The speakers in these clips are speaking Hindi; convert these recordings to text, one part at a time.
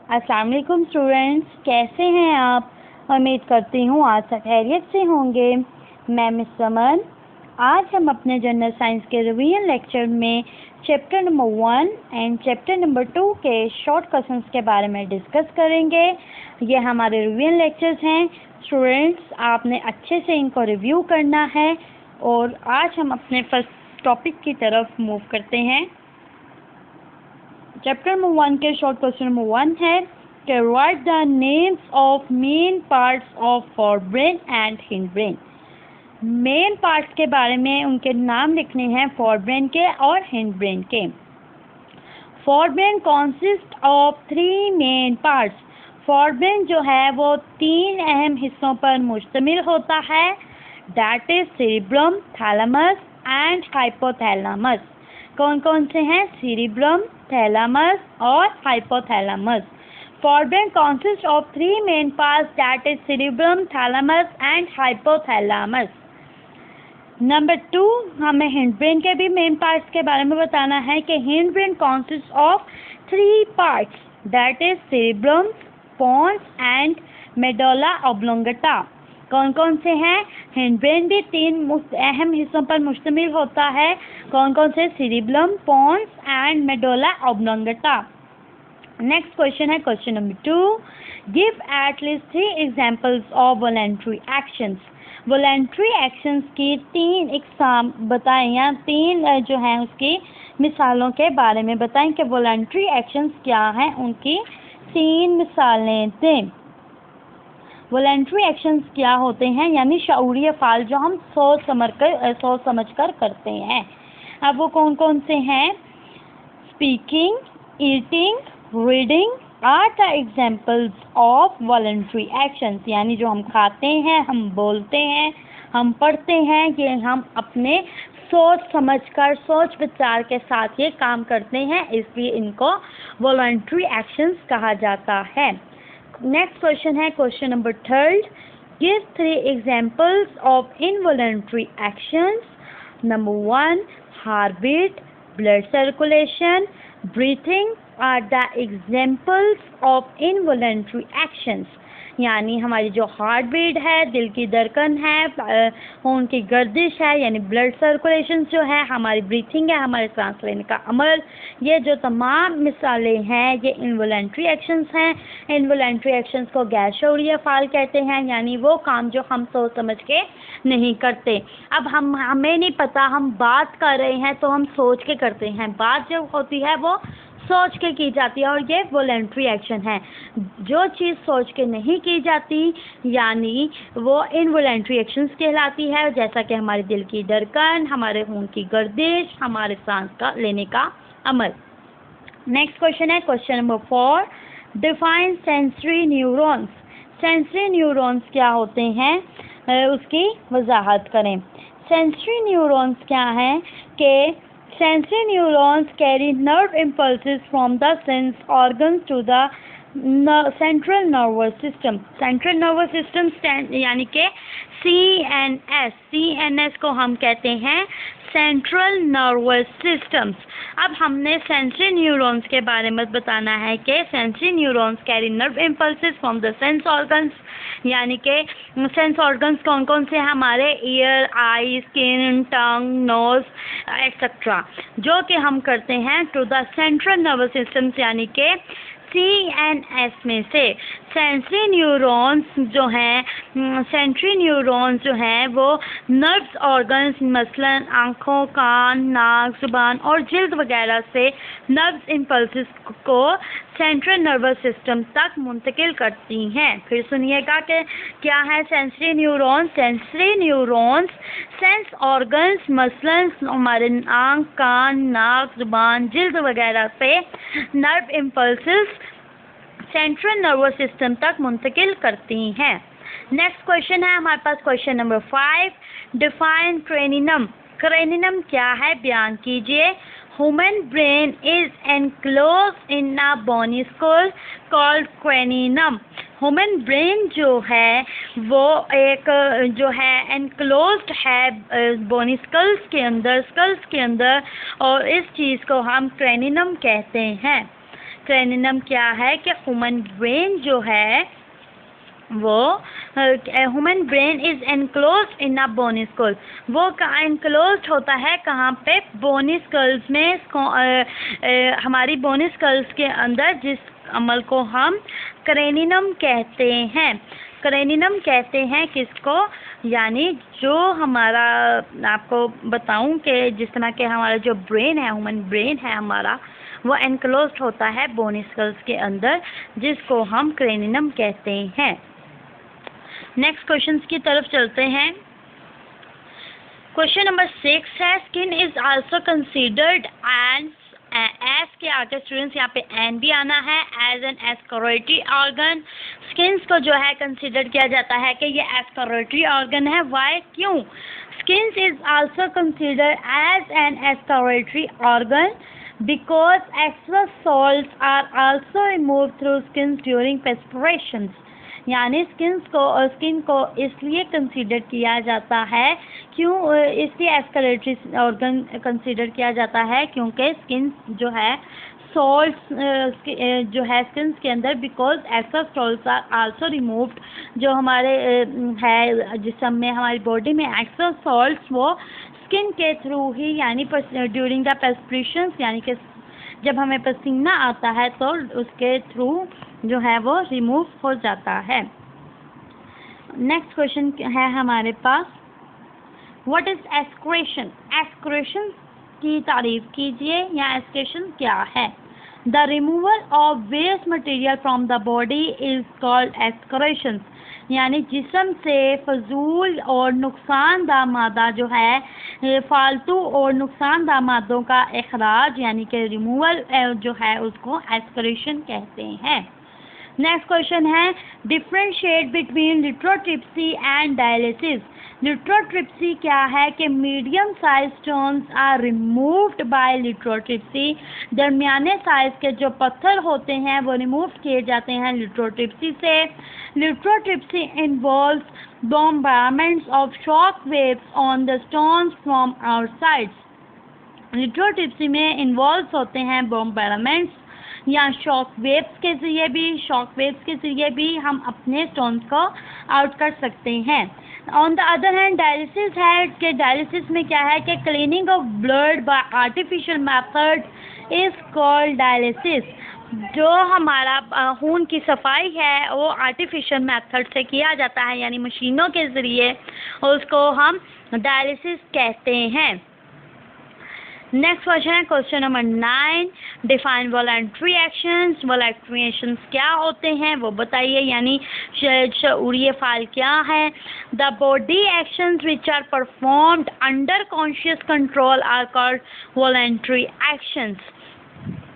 अस्सलाम वालेकुम स्टूडेंट्स, कैसे हैं आप। उम्मीद करती हूँ आज सब खैरियत से होंगे। मैं मिस समन। आज हम अपने जनरल साइंस के रिवीजन लेक्चर में chapter number 1 and chapter number 2 के शॉर्ट क्वेश्चंस के बारे में डिस्कस करेंगे। ये हमारे रिवीजन लेक्चर्स हैं स्टूडेंट्स, आपने अच्छे से इनको रिव्यू करना है। और आज हम अपने फर्स्ट टॉपिक की तरफ मूव करते हैं। चैप्टर नंबर 1 के शॉर्ट क्वेश्चन नंबर 1 है कि write the names of main parts of forebrain and hindbrain. Main parts के बारे में उनके नाम लिखने हैं, फोरब्रेन के और हिंडब्रेन के। Forebrain consist of 3 main parts. Forebrain जो है वो 3 अहम हिस्सों पर मुश्तमिल होता है, that is cerebrum, thalamus and hypothalamus. कौन कौन से हैं? सेरिब्रम, थैलेमस और hypothalamus. Forebrain consists of 3 main parts, that is cerebrum, thalamus and hypothalamus. Number 2, हमें हिंडब्रेन के भी मेन पार्ट्स के बारे में बताना है कि हिंडब्रेन consists of 3 parts, that is cerebrum, pons and medulla oblongata. कौन कौन से हैं? हिंडब्रेन भी 3 अहम हिस्सों पर मुश्तमिल होता है। कौन कौन से? Cerebrum, pons and medulla oblongata. Next question है question number 2, give at least 3 examples of voluntary actions. Voluntary actions की 3 इकसाम बताएं, या 3 जो हैं उसकी मिसालों के बारे में बताएं कि वॉलंटरी एक्शंस क्या हैं, उनकी 3 मिसालें दें। वॉलंटरी एक्शंस क्या होते हैं? यानी शऊरी अफ़ाल जो हम सोच समझ कर करते हैं। अब वो कौन कौन से हैं? Speaking, eating, reading are the examples of voluntary actions. यानी जो हम खाते हैं, हम बोलते हैं, हम पढ़ते हैं, ये हम अपने सोच समझकर, सोच विचार के साथ ये काम करते हैं, इसलिए इनको वॉलंटरी एक्शंस कहा जाता है। नेक्स्ट क्वेश्चन है question number 3, give 3 examples of involuntary actions. Number 1, heart beat, blood circulation, breathing are the examples of involuntary actions. यानी हमारी जो हार्ट बीट है, दिल की धड़कन है, खून की गर्दिश है, यानी ब्लड सर्कुलेशन जो है, हमारी ब्रीथिंग है, हमारे सांस लेने का अमल, ये जो तमाम मिसालें हैं ये इनवॉलंटरी एक्शंस हैं। इनवॉलंटरी एक्शंस को गैर शऊरी अफ़ाल कहते हैं, यानी वो काम जो हम सोच समझ के नहीं करते। अब हमें नहीं पता, हम बात कर रहे हैं तो हम सोच के करते हैं, बात जो होती है वो सोच के की जाती है, और ये वॉलंटरी एक्शन है। जो चीज़ सोच के नहीं की जाती यानी वो इनवॉलंटरी एक्शंस कहलाती है, जैसा कि हमारे दिल की धड़कन, हमारे खून की गर्दिश, हमारे सांस का लेने का अमल। नेक्स्ट क्वेश्चन है question number 4, define sensory neurons. Sensory neurons क्या होते हैं, उसकी वजाहत करें। सेंसरी न्यूरॉन्स क्या हैं कि sensory neurons carry nerve impulses from the sense organs to the central nervous system. Central nervous system यानी कि CNS को हम कहते हैं सेंट्रल नर्वस सिस्टम्स। अब हमने सेंसरी न्यूरॉन्स के बारे में बताना है कि sensory neurons carry nerve impulses from the sense organs. यानी कि सेंस ऑर्गन्स कौन कौन से हैं? हमारे ear, eye, skin, tongue, nose etcetera, जो कि हम करते हैं to the central nervous systems, यानी कि CNS में से। सेंसरी न्यूरॉन्स जो हैं, सेंसरी न्यूरॉन्स जो हैं वो नर्व्स ऑर्गन्स मसलन आँखों, कान, नाक, जुबान और जिल्द वगैरह से नर्व्स इम्पल्सेस को सेंट्रल नर्वस सिस्टम तक मुंतकिल करती हैं। फिर सुनिएगा कि क्या है sensory neurons. Sensory neurons sense organs मसलन हमारे आँख, कान, नाक, जुबान, जिल्द वगैरह से nerve impulses central nervous system तक मुंतकिल करती हैं। नेक्स्ट क्वेश्चन है हमारे पास question number 5, define cranium. Cranium क्या है, बयान कीजिए। Human brain is enclosed in a bony skull called cranium. Human brain जो है वो एक जो है एनक्लोज्ड है बोनी स्कल्स के अंदर, और इस चीज़ को हम क्रेनिनम कहते हैं। क्रेनिनम क्या है कि ह्यूमन ब्रेन जो है वो human brain is enclose in a bony skull, वो एनक्लोज होता है कहाँ पे, बोनी स्कल्स में, हमारी बोनी स्कल्स के अंदर, जिस अमल को हम क्रेनिनम कहते हैं। क्रेनिनम कहते हैं किसको, यानी जो हमारा, आपको बताऊं कि जिस तरह के हमारा जो ब्रेन है, ह्यूमन ब्रेन है हमारा, वो एनक्लोज होता है बोनी स्कल्स के अंदर, जिसको हम क्रेनिनम कहते हैं। नेक्स्ट क्वेश्चन की तरफ चलते हैं। क्वेश्चन नंबर 6 है, skin is also considered as के आगे स्टूडेंट्स यहाँ पे एन भी आना है, as an excretory organ. Skins को जो है कंसिडर किया जाता है कि ये एस्करोटरी ऑर्गन है। वाई, क्यों? Skins is also considered as an excretory organ because excess salts are also removed through skins during perspirations। यानी स्किन को इसलिए कंसीडर किया जाता है, क्यों इसलिए एस्कलेटरी ऑर्गन कंसीडर किया जाता है, क्योंकि स्किन जो है सॉल्ट्स जो है स्किन के अंदर, because excess salts are also removed, जो हमारे है जिस्म में, हमारी बॉडी में एक्सेस सॉल्ट्स वो स्किन के थ्रू ही, यानी ड्यूरिंग द पर्स्पिरेशंस, यानी कि जब हमें पसीना आता है तो उसके थ्रू जो है वो रिमूव हो जाता है। नेक्स्ट क्वेश्चन है हमारे पास, व्हाट इज एस्क्रेशन? एस्क्रेशन की तारीफ कीजिए, या एस्क्रेशन क्या है? The removal of waste material from the body is called excretion, यानी जिस्म से फजूल और नुकसानदा मादा जो है, फालतू और नुकसानदा मादों का अखराज, यानी कि रिमूवल जो है उसको एस्क्रेशन कहते हैं। नेक्स्ट क्वेश्चन है, differentiate between lithotripsy and dialysis. Lithotripsy क्या है कि medium size stones are removed by lithotripsy, दरमियाने साइज के जो पत्थर होते हैं वो रिमूव किए जाते हैं लिथोट्रिप्सी से। Lithotripsy involves bombardments of shock waves on the stones from outside। Lithotripsy में इन्वॉल्व होते हैं बॉम्बार्डमेंट्स या शॉक वेव्स के ज़रिए भी हम अपने स्टोन्स को आउट कर सकते हैं। On the other hand dialysis है कि डायलिसिस में क्या है कि cleaning of blood bye artificial method is called dialysis. जो हमारा खून की सफाई है वो आर्टिफिशियल मेथड से किया जाता है, यानी मशीनों के ज़रिए, उसको हम डायलिसिस कहते हैं। नेक्स्ट क्वेश्चन है question number 9, define voluntary actions. Voluntary actions क्या होते हैं वो बताइए, यानी शऊरी फ़ाल क्या है? The body actions which are performed under conscious control are called voluntary actions,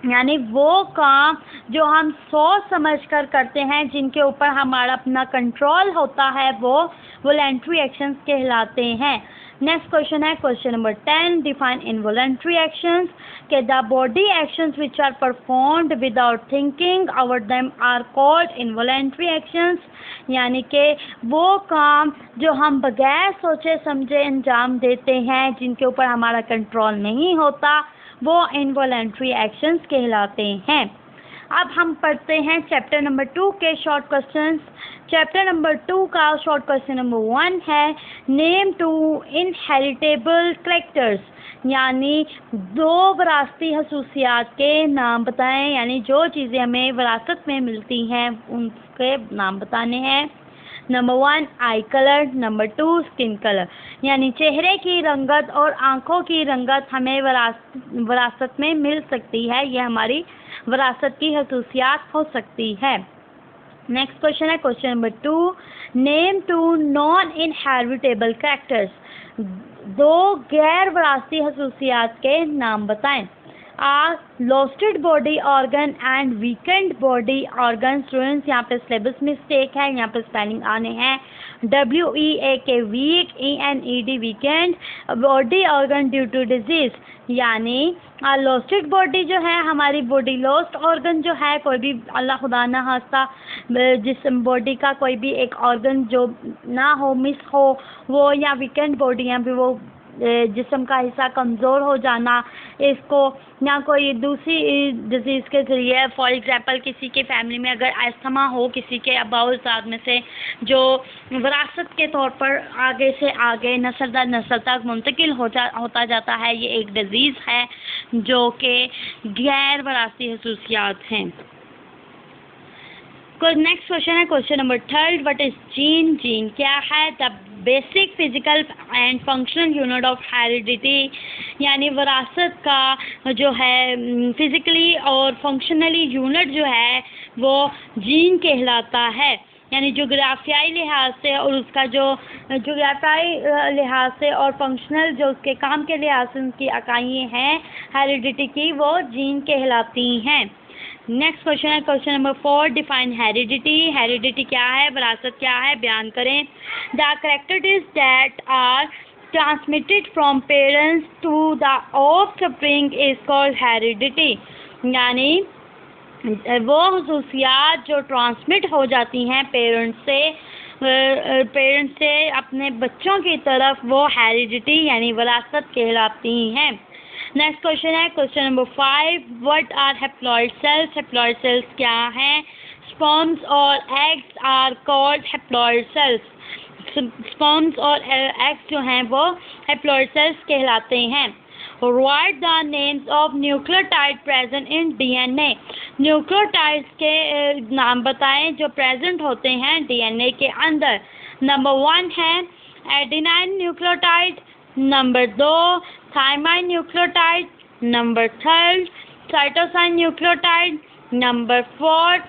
यानी वो काम जो हम सोच समझ कर करते हैं, जिनके ऊपर हमारा अपना कंट्रोल होता है, वो वॉलंटरी एक्शंस कहलाते हैं। नेक्स्ट क्वेश्चन है question number 10, define involuntary actions. के the body actions which are performed without thinking about them are called involuntary actions, यानी कि वो काम जो हम बगैर सोचे समझे अंजाम देते हैं, जिनके ऊपर हमारा कंट्रोल नहीं होता, वो इनवॉलंटरी एक्शंस कहलाते हैं। अब हम पढ़ते हैं चैप्टर नंबर 2 के शॉर्ट क्वेश्चंस। चैप्टर नंबर 2 का शॉर्ट क्वेश्चन नंबर 1 है, नेम 2 इनहेरिटेबल कैरेक्टर्स, यानी 2 विरासती खसूसियात के नाम बताएं, यानी जो चीज़ें हमें विरासत में मिलती हैं उनके नाम बताने हैं। नंबर 1 आई कलर, नंबर 2 स्किन कलर, यानी चेहरे की रंगत और आँखों की रंगत हमें विरासत में मिल सकती है, ये हमारी विरासत की खसूसियात हो सकती है। नेक्स्ट क्वेश्चन है question number 2, name 2 non inheritable characters, 2 गैर विरासती खसूसियात के नाम बताएं। Lost body organ and weakened body organ. Students यहाँ पे सिलेबस मिस्टेक है, यहाँ पे स्पेलिंग आने हैं WEAK weak, ENED weekend, body organ due to disease, यानी लॉस्टेड बॉडी जो है हमारी बॉडी, लॉस्ट ऑर्गन जो है कोई भी अल्लाह खुदा ना खास्ता जिस बॉडी का कोई भी एक ऑर्गन जो ना हो, मिस हो, वो, या वीकेंड बॉडी, या फिर वो जिस्म का हिस्सा कमज़ोर हो जाना, इसको या कोई दूसरी डिजीज़ के ज़रिए, फॉर एग्ज़ाम्पल किसी के फैमिली में अगर अस्थमा हो, किसी के आबाउजाद में से, जो विरासत के तौर पर आगे से आगे नस्ल दर नस्ल तक मुंतकिल होता जाता है, ये एक डिजीज़ है जो कि गैर वरासी खसूसियात हैं। नेक्स्ट क्वेश्चन है question number 3, what is gene? Gene क्या है? The basic physical and functional unit of heredity, यानी वरासत का जो है फिजिकली और फंक्शनली यूनिट जो है वो जीन कहलाता है। यानी जोग्राफियाई लिहाज से और उसका जो जोग्राफियाई लिहाज से और फंक्शनल जो उसके काम के लिहाज से उनकी इकाइयाँ हैं हेरिडिटी की, वो जीन कहलाती हैं। नेक्स्ट क्वेश्चन है question number 4, define heredity. Heredity क्या है? विरासत क्या है? बयान करें। The characteristics that are transmitted from parents to the offspring is called heredity, यानी वो खसूसियात जो ट्रांसमिट हो जाती हैं पेरेंट्स से अपने बच्चों की तरफ, वो हेरिडिटी यानी विरासत कहलाती हैं। नेक्स्ट क्वेश्चन है question number 5, what are haploid cells? Haploid cells क्या हैं? स्पर्म्स और eggs are called haploid cells. Sperms और एग्स जो हैं वो हैप्लॉइड सेल्स कहलाते हैं। Write the names of nucleotide present in DNA. Nucleotides के नाम बताएं जो प्रेजेंट होते हैं डीएनए के अंदर। नंबर 1 है adenine nucleotide, number 2 thymine nucleotide, number 3 cytosine nucleotide, number 4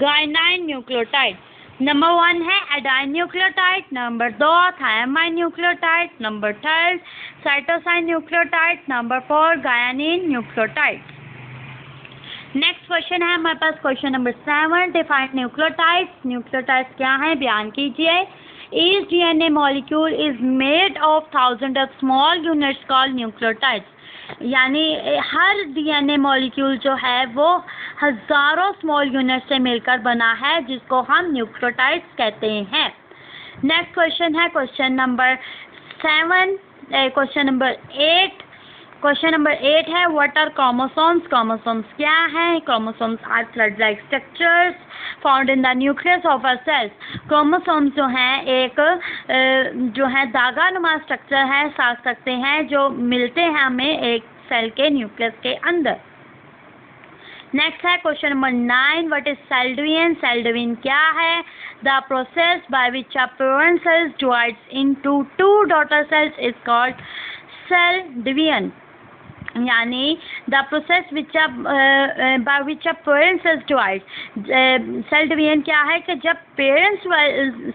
guanine nucleotide. Number 1 है adenine nucleotide, number 2 thymine nucleotide, number 3 cytosine nucleotide, number 4 guanine nucleotide. Next question है हमारे पास question number 7, define nucleotides. Nucleotides क्या है? बयान कीजिए। Each DNA molecule is made of thousands of small units called nucleotides, यानी हर डीएनए मॉलिक्यूल जो है वो हज़ारों स्मॉल यूनिट से मिलकर बना है, जिसको हम न्यूक्लियोटाइड्स कहते हैं। नेक्स्ट क्वेश्चन है question number 7, question number 8। Question number 8 है व्हाट आर क्रोमोसोम्स? क्रोमोसोम्स क्या है? Chromosomes are thread like structures found in the nucleus of a cell. Chromosomes जो हैं एक जो है धागा नुमा स्ट्रक्चर है, साथ सकते हैं जो मिलते हैं हमें एक सेल के न्यूक्लियस के अंदर। नेक्स्ट है question number 9, what is cell division? Cell division क्या है? The process by which a parent cell divides into 2 daughter cells is called cell division, यानी the process by which a parent cells divide. Cell division क्या है कि जब पेरेंट्स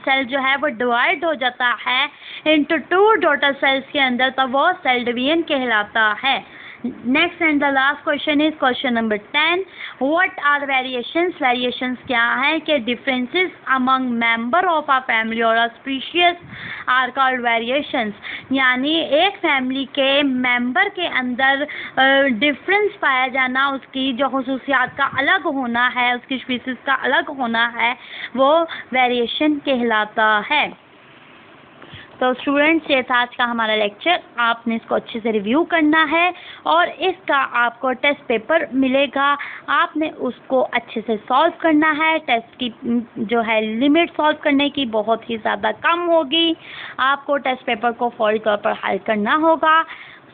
सेल जो है वो डिवाइड हो जाता है इनटू 2 डॉटर सेल्स के अंदर, तो वो सेल डिवीजन कहलाता है। Next and the last question is question number 10, what are variations? Variations क्या है कि differences among member of a family or a species are called variations, यानी एक फैमिली के मेंबर के अंदर डिफरेंस पाया जाना, उसकी जो खसूसियात का अलग होना है, उसकी स्पीशीज का अलग होना है, वो वेरिएशन कहलाता है। तो स्टूडेंट्स, ये था आज का हमारा लेक्चर। आपने इसको अच्छे से रिव्यू करना है और इसका आपको टेस्ट पेपर मिलेगा, आपने उसको अच्छे से सॉल्व करना है। टेस्ट की जो है लिमिट सॉल्व करने की बहुत ही ज़्यादा कम होगी, आपको टेस्ट पेपर को फौरी तौर पर हल करना होगा।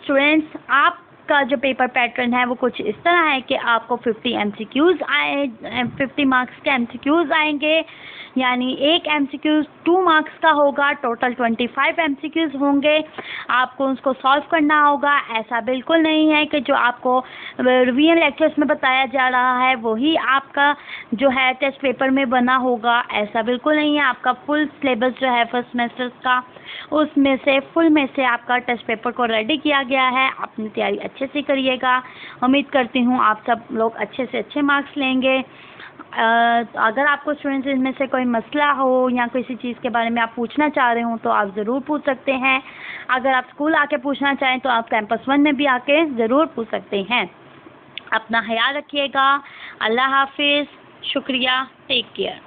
स्टूडेंट्स, आपका जो पेपर पैटर्न है वो कुछ इस तरह है कि आपको 50 MCQs आए, 50 मार्क्स के MCQs आएंगे, यानी एक MCQ 2 मार्क्स का होगा, टोटल 25 MCQs होंगे। आपको उसको सॉल्व करना होगा। ऐसा बिल्कुल नहीं है कि जो आपको रिवीजन लेक्चर्स में बताया जा रहा है वही आपका जो है टेस्ट पेपर में बना होगा, ऐसा बिल्कुल नहीं है। आपका फुल सिलेबस जो है फर्स्ट सेमेस्टर का, उसमें से फुल में से आपका टेस्ट पेपर को रेडी किया गया है। अपनी तैयारी अच्छे से करिएगा। उम्मीद करती हूँ आप सब लोग अच्छे से अच्छे मार्क्स लेंगे। अगर आपको स्टूडेंट्स इनमें से कोई मसला हो या किसी चीज़ के बारे में आप पूछना चाह रहे हो तो आप ज़रूर पूछ सकते हैं। अगर आप स्कूल आके पूछना चाहें तो आप कैंपस 1 में भी आके ज़रूर पूछ सकते हैं। अपना ख्याल रखिएगा। अल्लाह हाफिज़। शुक्रिया। Take care.